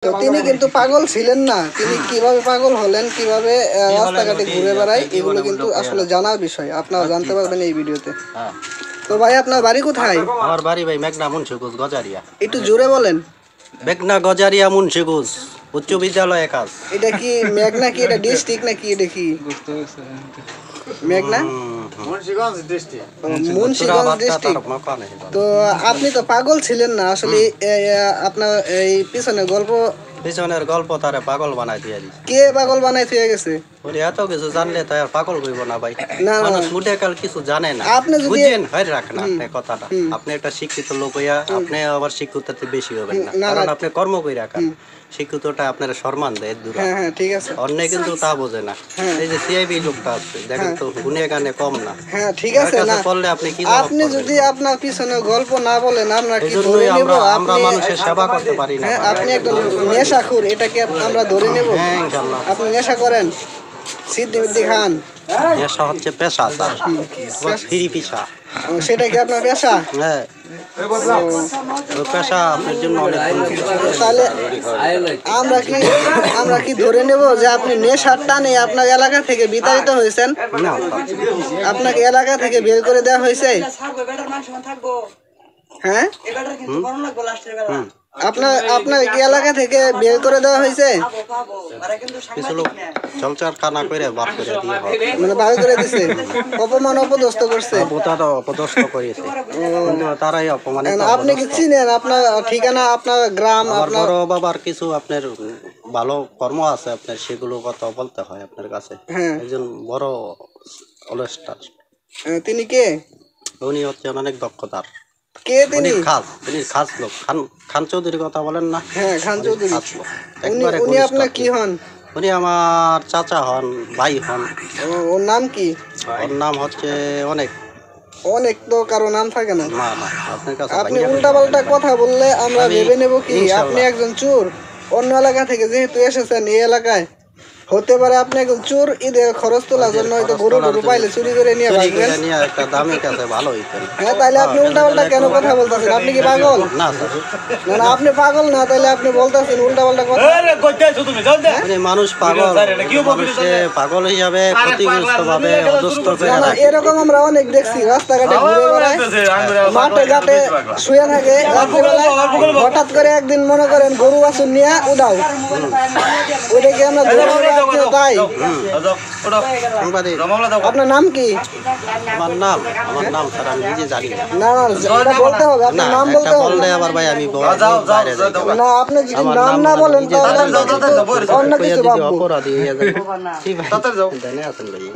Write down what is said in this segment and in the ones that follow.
তো তিনি কিন্তু পাগল ছিলেন না। তিনি কিভাবে পাগল হলেন, কিভাবে রাস্তাঘাটে ঘুরে বেড়ায়, এগুলো কিন্তু আসলে জানার বিষয়। আপনারা জানতে পারবেন এই ভিডিওতে। তো ভাই, আপনার বাড়ি কোথায়? আমার বাড়ি ভাই মেঘনা মুন্সিগঞ্জ গজারিয়া। একটু জোরে বলেন। মেঘনা গজারিয়া মুন্সিগঞ্জ উচ্চ বিদ্যালয়ে কাজ। এটা কি মেঘনা, কি এটা ডিস্ট্রিক্ট নাকি এটা কি মেঘনা? মুন্সিগঞ্জ ডিস্ট্রিক্ট। তো আপনি তো পাগল ছিলেন না আসলে। আপনার এই পিছনের গল্প তারে পাগল বানাই দিয়ে দিছে। কে পাগল বানাই দিয়ে গেছে? ওরে এত কিছু জানলে তাই আর পাগল হইব না ভাই। না, মানুষ মুডে কাল কিছু জানে না। আপনি যদি বুঝেন হয় রাখেন আপনি কথাটা। আপনি একটা শিক্ষিত লোক হইয়া আপনি আবার শিক্ষিততে বেশি হবেন না, কারণ আপনি কর্ম করে রাখেন। শিক্ষিতটা আপনার সম্মান দেয় দূর। হ্যাঁ হ্যাঁ, ঠিক আছে। অন্য কিন্তু তা বোঝে না। এই যে সিআইবি লোকটা আছে দেখেন তো, গুনে গানে কম না। হ্যাঁ ঠিক আছে। না বললে আপনি কি আপনি যদি আপনার পিছনে গল্প না বলেন, আমরা কি ধরে নেব? আমরা মানুষের সেবা করতে পারি না। হ্যাঁ, আপনি একদম নেশাখোর, এটাকে আমরা ধরে নেব? হ্যাঁ ইনশাআল্লাহ। আপনি নেশা করেন? সিদ্দিক খান নেশা হচ্ছে পেশা, স্যার ফ্রি পেশা। সেটা কি আপনার পেশা? হ্যাঁ, পেশা আপনার জন্য অনেক। তাহলে আমরা কি ধরে নেব যে আপনি নেশার টানে আপনার এলাকা থেকে বিতাড়িত হয়েছেন? না, আপনাকে এলাকা থেকে বের করে দেওয়া হয়েছে? হ্যাঁ, আপনার কি এলাকা থেকে বের করে দেওয়া হয়েছে? কিছু লোক চলচার কানা করে বার করে দিয়ে মানে বার করে দিছে, অপমান অপদস্থ করছে। অপদস্থ করেছে তারাই অপমান। আপনি কি চিনেন আপনার ঠিকানা, আপনার গ্রাম? আপনার বড় বাবার কিছু আপনার ভালো কর্ম আছে আপনার, সেগুলো কথা বলতে হয় আপনার কাছে। একজন বড় অলস্টার। তিনি কে? উনি হচ্ছেন অনেক দক্ষতার। কে তিনি? তিনি খাস লোক। খান চৌধুরীর কথা বলেন না? হ্যাঁ, খান চৌধুরী। উনি আপনার কি হন? উনি আমার চাচা হন, ভাই হন। ওর নাম কি? ওর নাম হচ্ছে অনেক তো কারো নাম থাকে না। আপনার কাছে আপনি উল্টা পাল্টা কথা বললে আমরা ভেবে নেব কি আপনি একজন চোর। অন্য এলাকা থেকে যেহেতু এসেছেন এই এলাকায়, হতে পারে আপনি একজন চোর। ঈদের খরচ তোলার জন্য হয়তো গরু পাইলে চুরি করে নিয়ে ভাগবেন। একটা দামি কাছে ভালো হইতো। হ্যাঁ, তাইলে আপনি উল্টা পাল্টা কেন কথা বলতেছেন? আপনি কি পাগল? না না, আপনি পাগল না, তাইলে আপনি বলতেছেন উল্টা পাল্টা কথা। মানুষ পাগল হিসাবে ক্ষতিগ্রস্ত ভাবে অদুষ্ট করে। এরকম আমরা অনেক দেখছি, রাস্তাঘাটে ঘুরে বেড়ায়, মাঠে ঘাটে শুয়ে থাকে রাত্রিবেলায়। হঠাৎ করে একদিন মনে করেন গরু বাছুর নিয়ে উদাও, ওইটাকে আমরা তাই। আপনার নাম কি? আমার নাম স্যার আমি নিজে জানি না, ওটা বলতে হবে। আপনার নাম বলতে হবে। আবার ভাই আমি না, আপনি যদি নাম না বলেন অন্য কিছু ভাববো।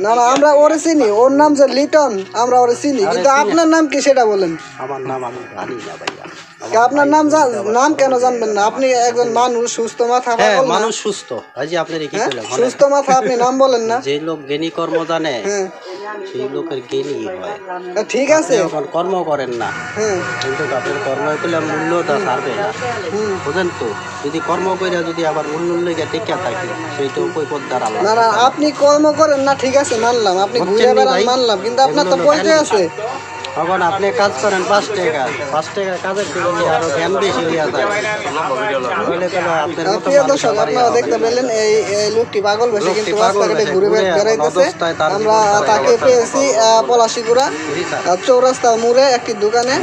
না, আমরা ওরে চিনি, ওর নাম যে লিটন, আমরা ওরে চিনি, কিন্তু আপনার নাম কি সেটা বলেন। আমার নাম আমি জানি না ভাইয়া। আপনার নাম কেন জানবেন না? আপনি একজন মানুষ, সুস্থ মাথা। মানুষ সুস্থ, আপনার কি সুস্থ মাথা, আপনি নাম বলেন না? যে লোক জ্ঞানী কর্ম জানে সেই লোকের জ্ঞানী হয়। ঠিক আছে, এখন কর্ম করেন না, কিন্তু আপনার কর্ম করলে মূল্যটা ছাড়বে না, বুঝেন তো? যদি কর্ম করে যদি আবার মূল্য লেগে টিকা থাকে, সেইটা কই পদ্মার আলাদা। না, আপনি কর্ম করেন না, ঠিক আছে মানলাম, আপনি ঘুরে বেড়ান মানলাম, কিন্তু আপনার তো পরিচয় আছে। এখন আপনি কাজ করেন 5 টাকা কাজের থেকে আরো জ্ঞান বেশি হইয়া যায়। প্রিয় দর্শক, আপনারা দেখতে পেলেন এই লোকটি পাগল বেশি কিন্তু রাস্তাঘাটে ঘুরে বেড়াইতেছে। আমরা তাকে পেয়েছি পলাশিগুড়া চৌরাস্তা মোড়ে একটি দোকানে।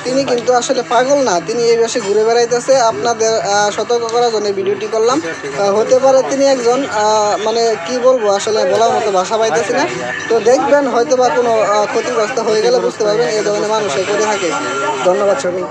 তিনি কিন্তু আসলে পাগল না, তিনি এই বেশি ঘুরে বেড়াইতেছে। আপনাদের সতর্ক করার জন্য ভিডিওটি করলাম। হতে পারে তিনি একজন মানে কি বলবো, আসলে বলার মতো ভাষা পাইতেছি না। তো দেখবেন, হয়তো বা কোনো ক্ষতিগ্রস্ত হয়ে গেলে বুঝতে পারবেন এই ধরনের মানুষ করে থাকে। ধন্যবাদ সবাই।